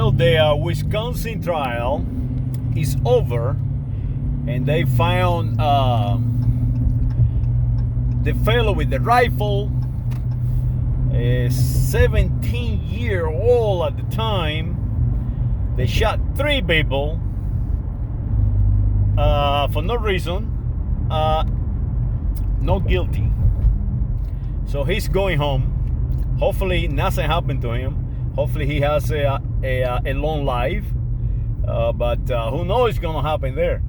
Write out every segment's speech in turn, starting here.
Well, the Wisconsin trial is over, and they found the fellow with the rifle, a 17-year-old at the time. They shot 3 people for no reason, not guilty. So he's going home. Hopefully nothing happened to him. Hopefully he has a long life, but who knows what's gonna happen there.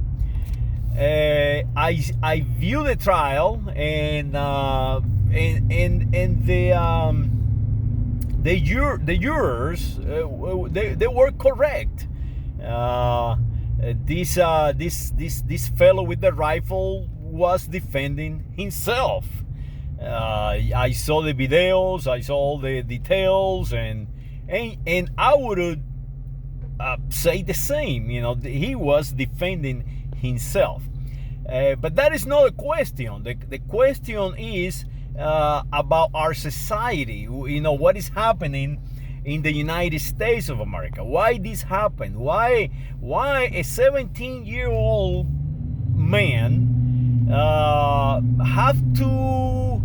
I view the trial, and the jurors they were correct. This fellow with the rifle was defending himself. I saw the videos, I saw all the details, and I would say the same. You know, he was defending himself. But that is not the question. The question is about our society. You know, what is happening in the United States of America? Why this happened? Why a 17-year-old man have to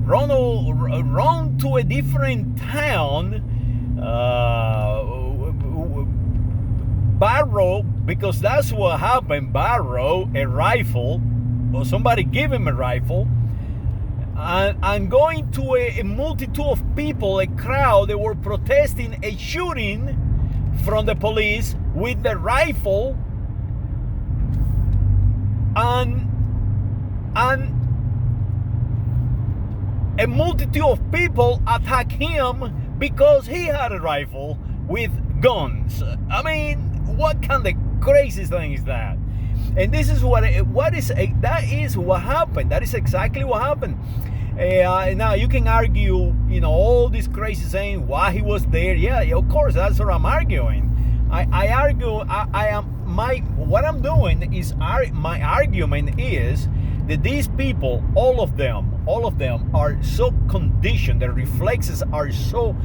run to a different town, borrow, because that's what happened, borrow a rifle, or somebody give him a rifle, and going to a multitude of people, a crowd. They were protesting a shooting from the police with the rifle, and a multitude of people attack him because he had a rifle with guns. I mean, what kind of crazy thing is that? And this is that is what happened. That is exactly what happened. Now you can argue, you know, all this crazy saying why he was there. Yeah, of course, that's what I'm arguing. I argue. What I'm doing is my argument is that these people, all of them are so conditioned. Their reflexes are so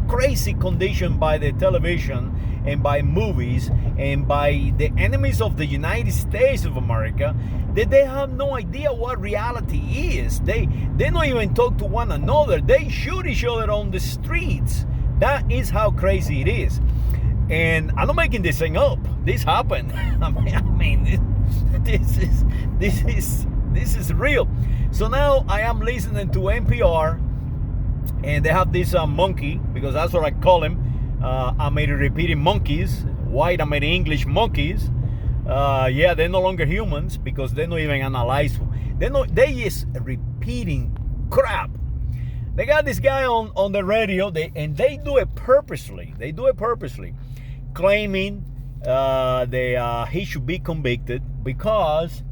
crazy conditioned by the television and by movies and by the enemies of the United States of America, that they have no idea what reality is. They don't even talk to one another. They shoot each other on the streets. That is how crazy it is. And I'm not making this thing up. This happened. I mean, this is real. So now I am listening to NPR, and they have this monkey, because that's what I call him. Repeating monkeys, white English monkeys. Yeah, they're no longer humans because they don't even analyze. They just repeating crap. They got this guy on the radio, and they do it purposely. Claiming he should be convicted because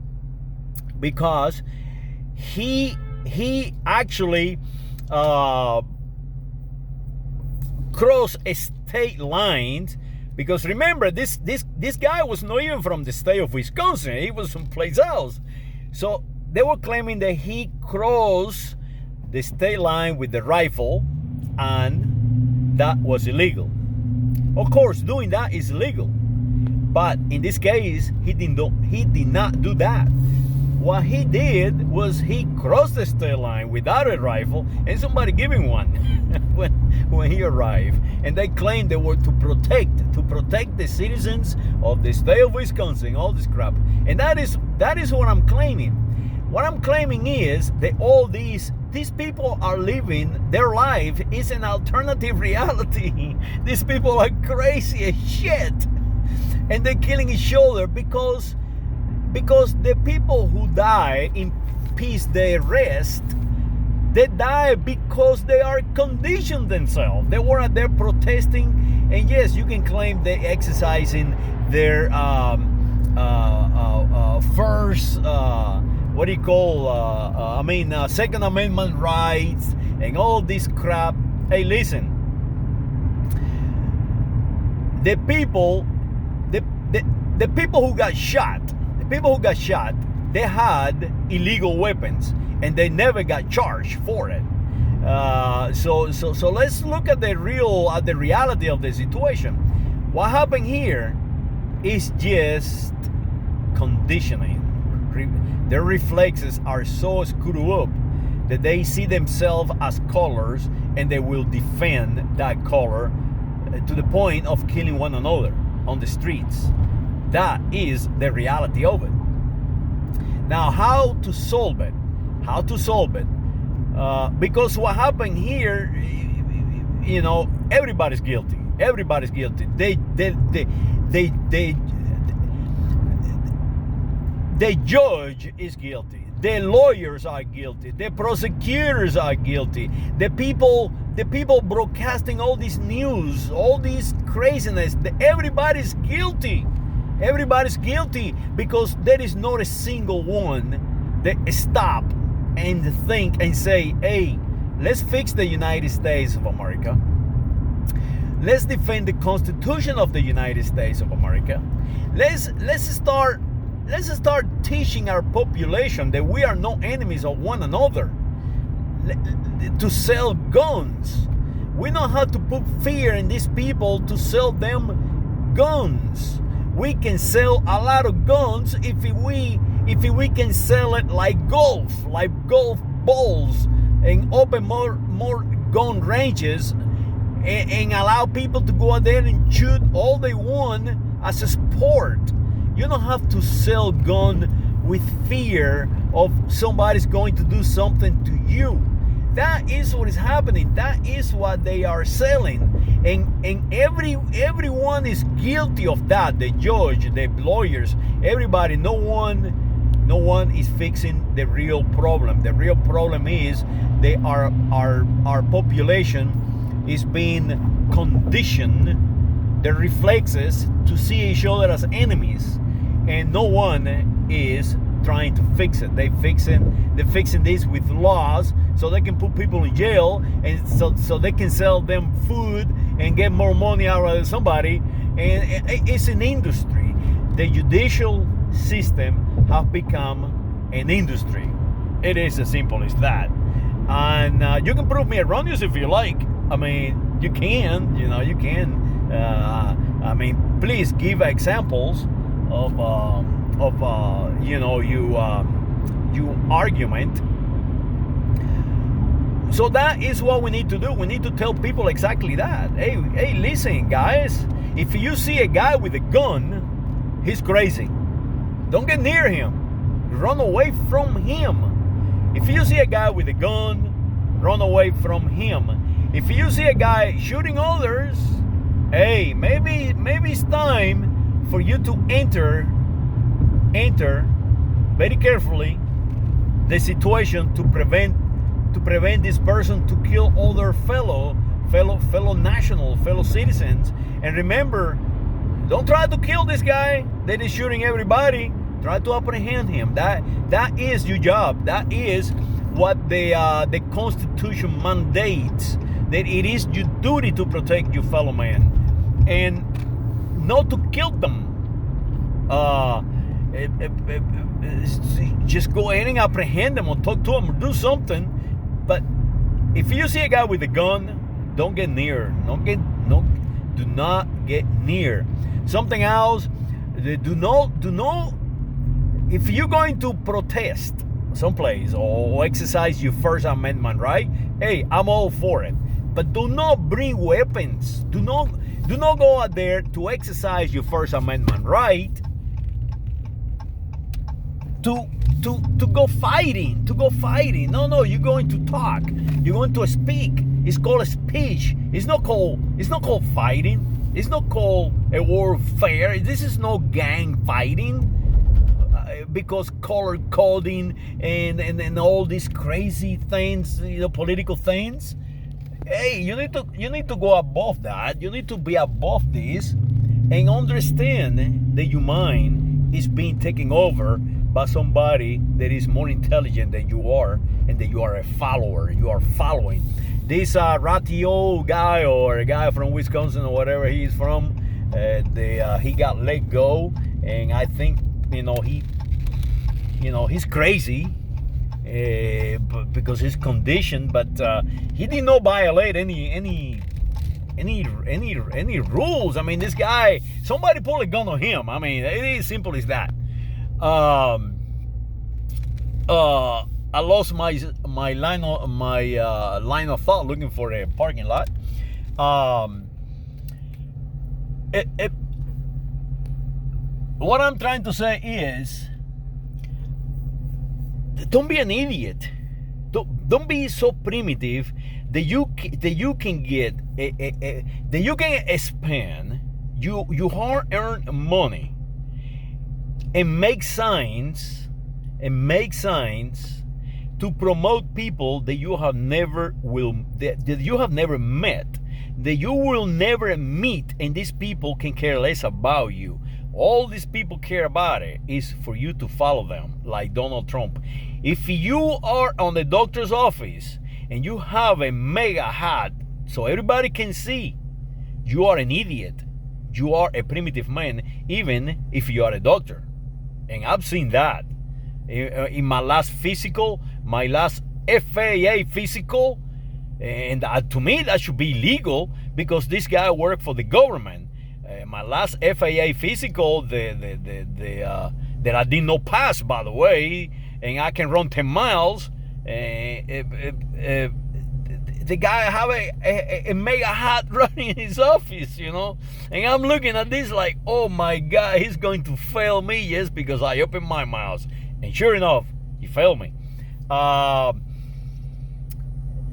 he actually crossed state lines. Because remember, this guy was not even from the state of Wisconsin. He was someplace else. So they were claiming that he crossed the state line with the rifle, and that was illegal. Of course, doing that is illegal. But in this case, he did not do that. What he did was he crossed the state line without a rifle, and somebody gave him one when he arrived. And they claimed they were to protect the citizens of the state of Wisconsin, all this crap. And that is what I'm claiming. What I'm claiming is that all these people are living their life is an alternative reality. These people are crazy as shit, and they're killing each other because the people who die in peace, they rest. They die because they are conditioned themselves. They were out there protesting, and yes, you can claim they exercising their first Second Amendment rights and all this crap. Hey, listen, the people who got shot, they had illegal weapons, and they never got charged for it. So let's look at the reality of the situation. What happened here is just conditioning. Their reflexes are so screwed up that they see themselves as colors, and they will defend that color to the point of killing one another on the streets. That is the reality of it. Now, how to solve it? Because what happened here, everybody's guilty. The judge is guilty. The lawyers are guilty. The prosecutors are guilty. The people broadcasting all this news, all this craziness. Everybody's guilty. Everybody's guilty, because there is not a single one that stop and think and say, hey, let's fix the United States of America. Let's defend the Constitution of the United States of America. Let's start teaching our population that we are not enemies of one another. To sell guns, we don't have to put fear in these people to sell them guns. We can sell a lot of guns if we can sell it like golf balls, and open more gun ranges, and allow people to go out there and shoot all they want as a sport. You don't have to sell gun with fear of somebody's going to do something to you. That is what is happening. That is what they are selling. And everyone is guilty of that. The judge, the lawyers, everybody. No one is fixing the real problem. The real problem is our population is being conditioned, the reflexes, to see each other as enemies, and no one is trying to fix it. They're fixing this with laws, so they can put people in jail, and so they can sell them food and get more money out of somebody. And it's an industry. The judicial system have become an industry. It is as simple as that. And you can prove me erroneous if you like. I mean, you can. Please give examples of you argument. So that is what we need to do. We need to tell people exactly that. Hey, listen, guys. If you see a guy with a gun, he's crazy. Don't get near him. Run away from him. If you see a guy with a gun, run away from him. If you see a guy shooting others, hey, maybe it's time for you to enter very carefully the situation to prevent this person to kill other fellow national, fellow citizens. And remember, don't try to kill this guy that is shooting everybody. Try to apprehend him. That is your job. That is what the Constitution mandates. That it is your duty to protect your fellow man, and not to kill them. Just go ahead and apprehend them or talk to them or do something. But if you see a guy with a gun, don't get near. Do not get near. Something else. Do not. If you're going to protest someplace or exercise your First Amendment right, hey, I'm all for it. But do not bring weapons. Do not go out there to exercise your First Amendment right to go fighting. No, you're going to talk. You're going to speak. It's called a speech. It's not called fighting. It's not called a warfare. This is no gang fighting. Because color coding and all these crazy things, political things. Hey, you need to go above that. You need to be above this and understand that your mind is being taken over by somebody that is more intelligent than you are, and that you are a follower. You are following this Ratio guy, or a guy from Wisconsin or whatever he is from. He got let go, and I think he's crazy. because he's conditioned, but he did not violate any rules. I mean, this guy, somebody pulled a gun on him. I mean, it is simple as that. I lost my line of thought looking for a parking lot. What I'm trying to say is, don't be an idiot. Don't be so primitive that you can get that you can spend you hard-earned money and make signs to promote people that you have never met, that you will never meet, and these people can care less about you. All these people care about it is for you to follow them, like Donald Trump. If you are on the doctor's office and you have a mega hat so everybody can see, you are an idiot. You are a primitive man, even if you are a doctor. And I've seen that. In my last physical, my last FAA physical, and to me that should be legal because this guy worked for the government. My last FAA physical, that I did not pass, by the way, and I can run 10 miles. The guy have a mega hat running in his office, you know, and I'm looking at this like, oh my God, he's going to fail me just because I opened my mouth. And sure enough, he failed me.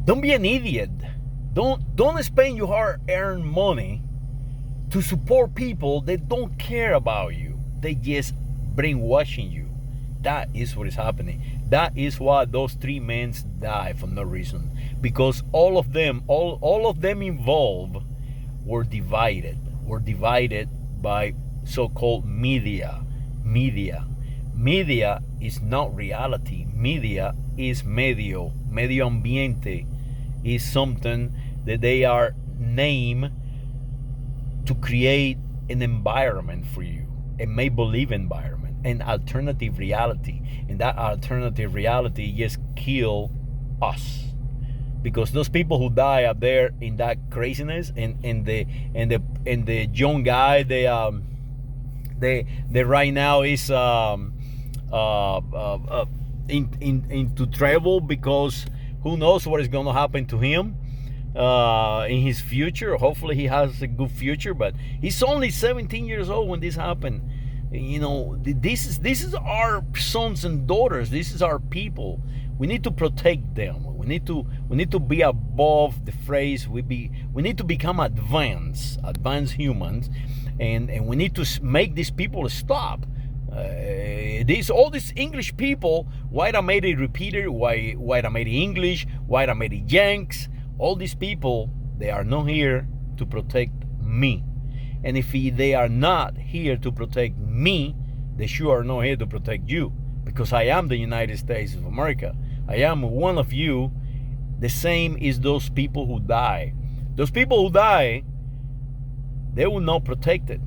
Don't be an idiot. Don't spend your hard-earned money to support people that don't care about you. They just brainwashing you. That is what is happening. That is why those 3 men died for no reason. Because all of them involved were divided by so-called media. Media is not reality. Media is medio ambiente, is something that they are named to create an environment for you, a make-believe environment, an alternative reality. And that alternative reality just kill us, because those people who die up there in that craziness, and the young guy, they right now is into trouble, because who knows what is going to happen to him in his future. Hopefully he has a good future, but he's only 17 years old when this happened. You know, this is our sons and daughters. This is our people. We need to protect them. We need to be above the phrase. We need to become advanced humans, and we need to make these people stop. All these English people, white American repeater, white American English, white American Yanks, all these people, they are not here to protect me. And if they are not here to protect me, they sure are not here to protect you, because I am the United States of America. I am one of you. The same is those people who die. Those people who die, they will not protect it.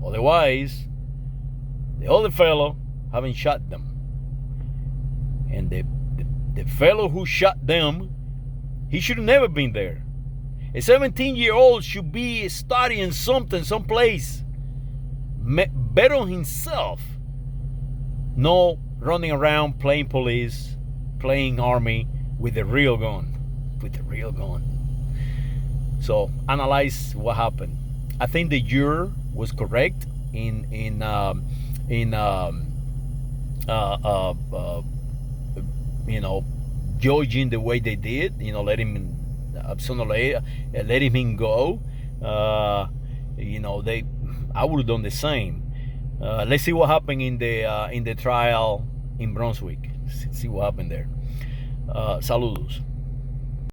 Otherwise, the other fellow haven't shot them. And the fellow who shot them, he should have never been there. A 17-year-old should be studying something, someplace, better on himself. No running around playing police, playing army with a real gun. So analyze what happened. I think the juror was correct in judging the way they did. Let him go. I would have done the same. Let's see what happened in the trial in Brunswick. See what happened there. Saludos.